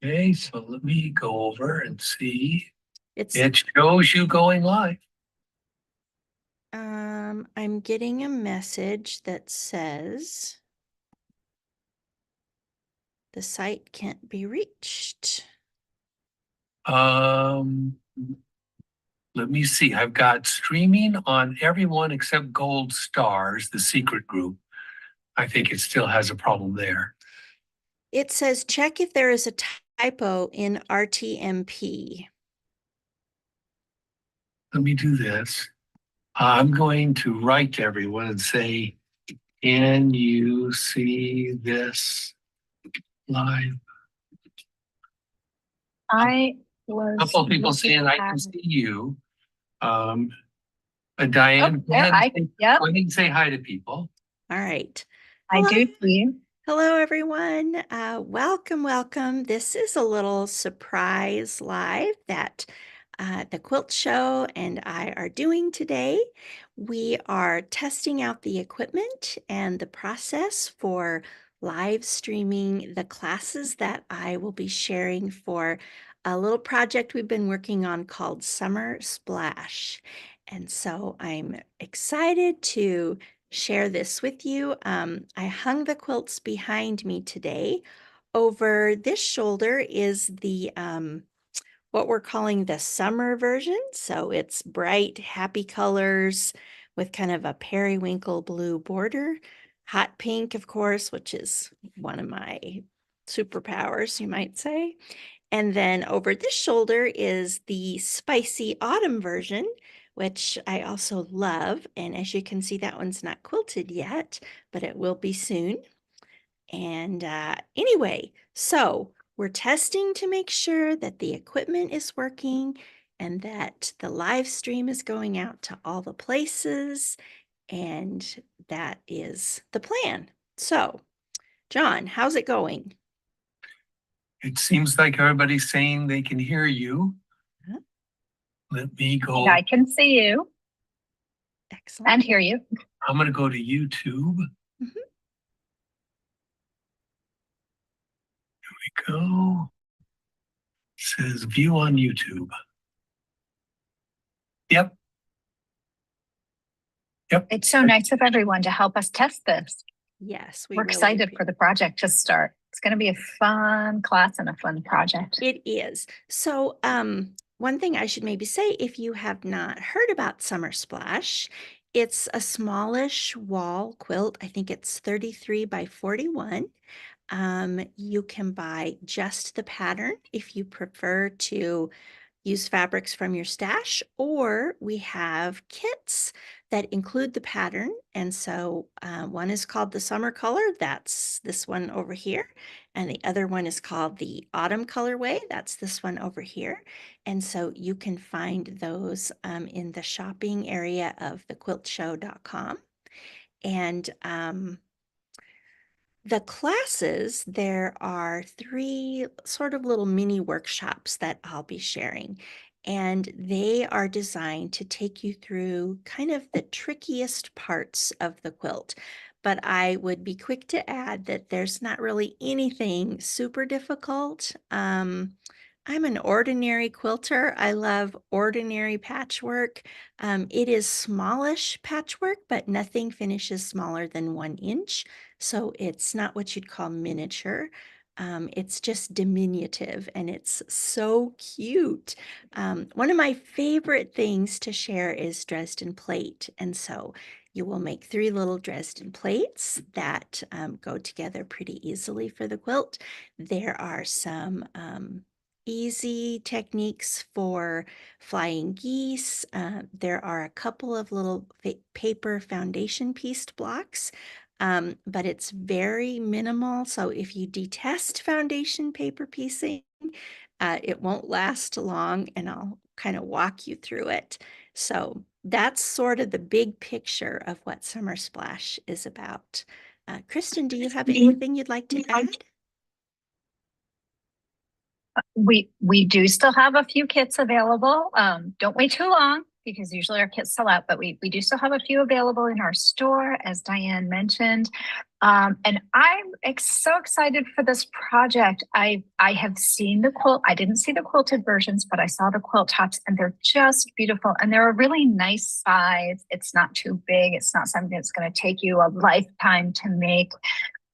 Okay, so let me go over and see. It's It shows you going live. I'm getting a message that says the site can't be reached. Um, Let me see. I've got streaming on everyone except Gold Stars, the secret group. I think it still has a problem there. It says check if there is a typo in RTMP. Let me do this. I'm going to write to everyone and say, can you see this live? I A was couple of people looking saying I can at- see you. Diane, Oh, there yep, go ahead and say hi to people. All right. I do see you. Hello, everyone. Welcome. This is a little surprise live that the Quilt Show and I are doing today. We are testing out the equipment and the process for live streaming the classes that I will be sharing for a little project we've been working on called Summer Splash. And so I'm excited to share this with you. I hung the quilts behind me today. Over this shoulder is the what we're calling the summer version. So it's bright, happy colors with kind of a periwinkle blue border. Hot pink, of course, which is one of my superpowers, you might say. And then over this shoulder is the spicy autumn version, which I also love. And as you can see, that one's not quilted yet, but it will be soon. And anyway, so we're testing to make sure that the equipment is working and that the live stream is going out to all the places. And that is the plan. So, John, how's it going? It seems like everybody's saying they can hear you. Huh? Let me go. And I can see you Excellent. and hear you. I'm going to go to YouTube. Mhm. Here we go. It says view on YouTube. Yep. It's so nice of everyone to help us test this. Yes, We're excited for the project to start. It's going to be a fun class and a fun project. It is. So, one thing I should maybe say, if you have not heard about Summer Splash, it's a smallish wall quilt. I think it's 33 by 41. You can buy just the pattern if you prefer to use fabrics from your stash, or we have kits that include the pattern. And so one is called the summer color, that's this one over here. And the other one is called the autumn colorway, that's this one over here. And so you can find those in the shopping area of thequiltshow.com. And the classes, there are 3 sort of little mini workshops that I'll be sharing, and they are designed to take you through kind of the trickiest parts of the quilt. But I would be quick to add that there's not really anything super difficult. I'm an ordinary quilter. I love ordinary patchwork. It is smallish patchwork, but nothing finishes smaller than 1 inch. So it's not what you'd call miniature. It's just diminutive and it's so cute. One of my favorite things to share is Dresden plate. And so you will make 3 little Dresden plates that go together pretty easily for the quilt. There are some easy techniques for flying geese. There are a couple of little paper foundation pieced blocks, but it's very minimal. So if you detest foundation paper piecing, it won't last long, and I'll kind of walk you through it. So that's sort of the big picture of what Summer Splash is about. Kristen, do you have anything you'd like to add? We do still have a few kits available. Don't wait too long. because usually our kits sell out, but we do still have a few available in our store, as Diane mentioned. And so excited for this project. I have seen the quilt. I didn't see the quilted versions, but I saw the quilt tops, and they're just beautiful. And they're a really nice size. It's not too big. It's not something that's going to take you a lifetime to make.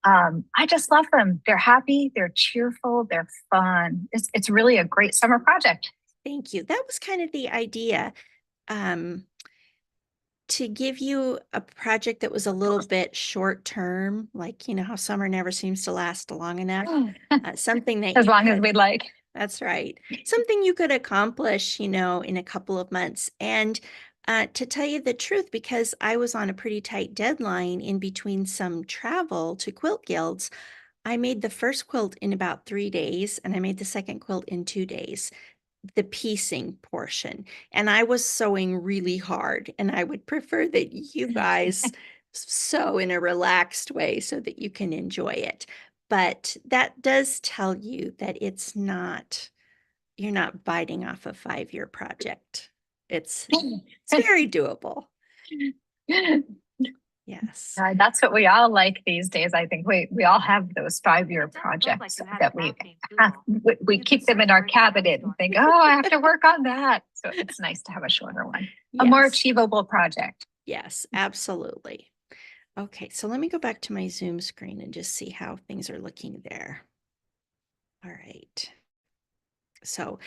I just love them. They're happy, they're cheerful, they're fun. It's really a great summer project. Thank you. That was kind of the idea. To give you a project that was a little bit short term, like, you know, how summer never seems to last long enough. Something that As you long as could- we'd like. That's right. Something you could accomplish, you know, in a couple of months. And to tell you the truth, because I was on a pretty tight deadline in between some travel to quilt guilds, I made the first quilt in about 3 days, and I made the second quilt in 2 days, the piecing portion. And I was sewing really hard, and I would prefer that you guys sew in a relaxed way so that you can enjoy it. But that does tell you that you're not biting off a 5-year project. It's very doable. Yes. That's what we all like these days. I think we all have those 5-year projects that we keep them in our cabinet and think, oh, I have to work on that. So it's nice to have a shorter one, a more Yes. achievable project. Yes, absolutely. Okay, so let me go back to my Zoom screen and just see how things are looking there. All right. So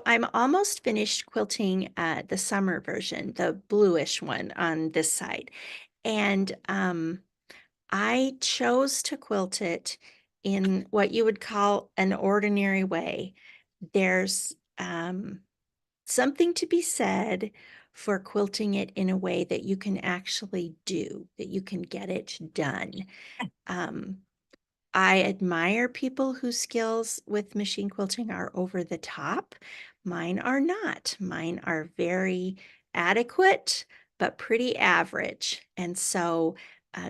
I'm almost finished quilting the summer version, the bluish one on this side. And I chose to quilt it in what you would call an ordinary way. There's something to be said for quilting it in a way that you can actually do, that you can get it done. I admire people whose skills with machine quilting are over the top. Mine are not. Mine are very adequate, but pretty average. And so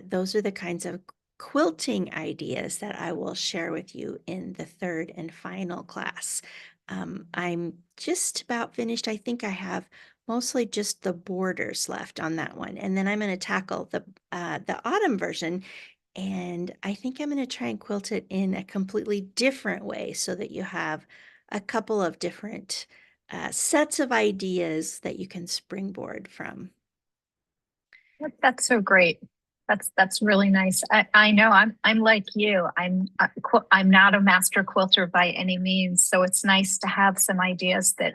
those are the kinds of quilting ideas that I will share with you in the third and final class. I'm just about finished. I think I have mostly just the borders left on that one. And then I'm going to tackle the autumn version, and I think I'm going to try and quilt it in a completely different way so that you have a couple of different sets of ideas that you can springboard from. That's so great. That's really nice. I know I'm like you. I'm not a master quilter by any means, so it's nice to have some ideas that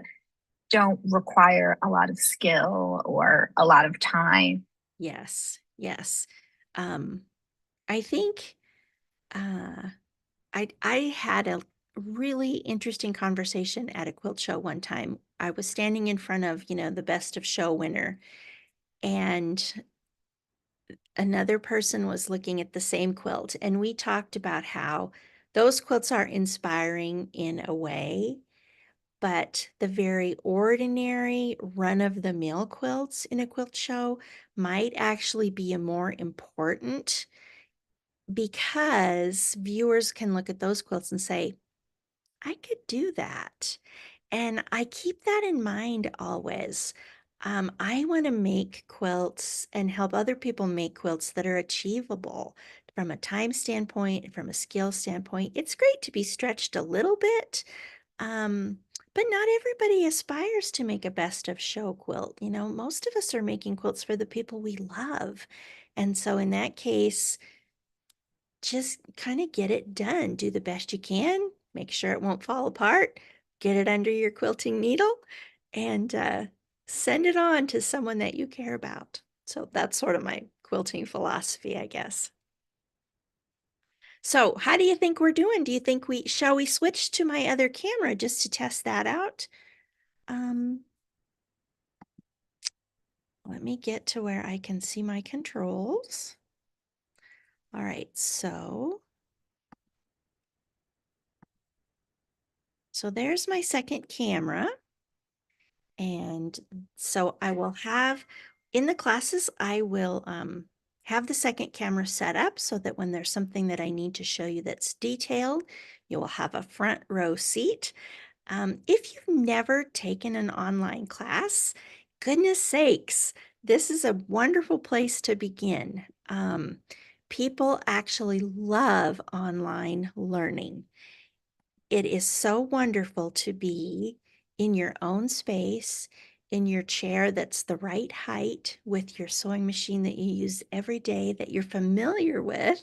don't require a lot of skill or a lot of time. Yes, yes. I think I had a really interesting conversation at a quilt show one time. I was standing in front of, you know, the best of show winner, and another person was looking at the same quilt, and we talked about how those quilts are inspiring in a way, but the very ordinary run-of-the-mill quilts in a quilt show might actually be a more important, because viewers can look at those quilts and say, I could do that. And I keep that in mind always. I want to make quilts and help other people make quilts that are achievable from a time standpoint, from a skill standpoint. It's great to be stretched a little bit, but not everybody aspires to make a best of show quilt. You know, most of us are making quilts for the people we love. And so in that case, just kind of get it done. Do the best you can. Make sure it won't fall apart. Get it under your quilting needle, and send it on to someone that you care about. So that's sort of my quilting philosophy, I guess. So how do you think we're doing? Do you think shall we switch to my other camera just to test that out? Let me get to where I can see my controls. All right, so there's my second camera. And so I will have, in the classes, I will have the second camera set up so that when there's something that I need to show you that's detailed, you will have a front row seat. If you've never taken an online class, goodness sakes, this is a wonderful place to begin. People actually love online learning. It is so wonderful to be in your own space, in your chair that's the right height, with your sewing machine that you use every day that you're familiar with.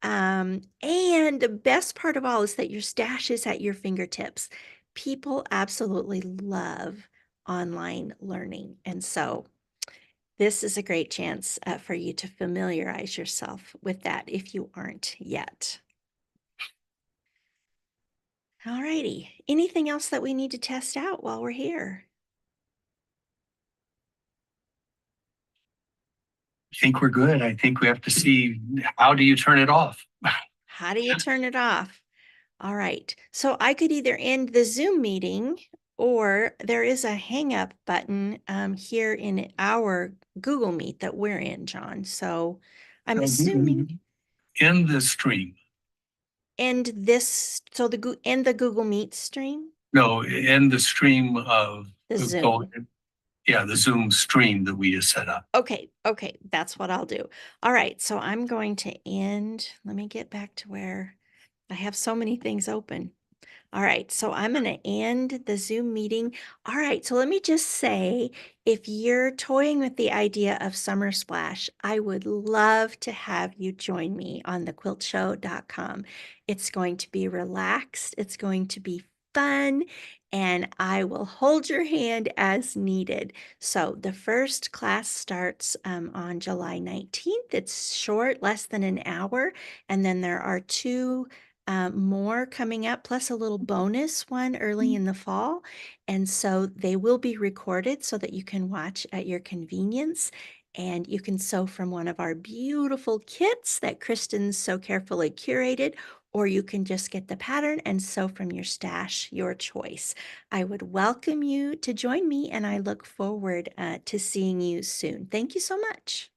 And the best part of all is that your stash is at your fingertips. People absolutely love online learning. And so this is a great chance for you to familiarize yourself with that if you aren't yet. All righty. Anything else that we need to test out while we're here? I think we're good. I think we have to see, how do you turn it off? How do you turn it off? All right. So I could either end the Zoom meeting, or there is a hang up button here in our Google Meet that we're in, John. So I'm assuming In the stream. end this, so end the Google Meet stream, No, in the stream of the the Zoom. yeah, the Zoom stream that we just set up. Okay, that's what I'll do. All right, so I'm going to end. Let me get back to where I have so many things open. All right, so I'm going to end the Zoom meeting. All right, so let me just say, if you're toying with the idea of Summer Splash, I would love to have you join me on thequiltshow.com. It's going to be relaxed, it's going to be fun, and I will hold your hand as needed. So the first class starts on July 19th. It's short, less than an hour, and then there are two more coming up, plus a little bonus one early in the fall. And so they will be recorded so that you can watch at your convenience. And you can sew from one of our beautiful kits that Kristen's so carefully curated, or you can just get the pattern and sew from your stash, your choice. I would welcome you to join me, and I look forward to seeing you soon. Thank you so much.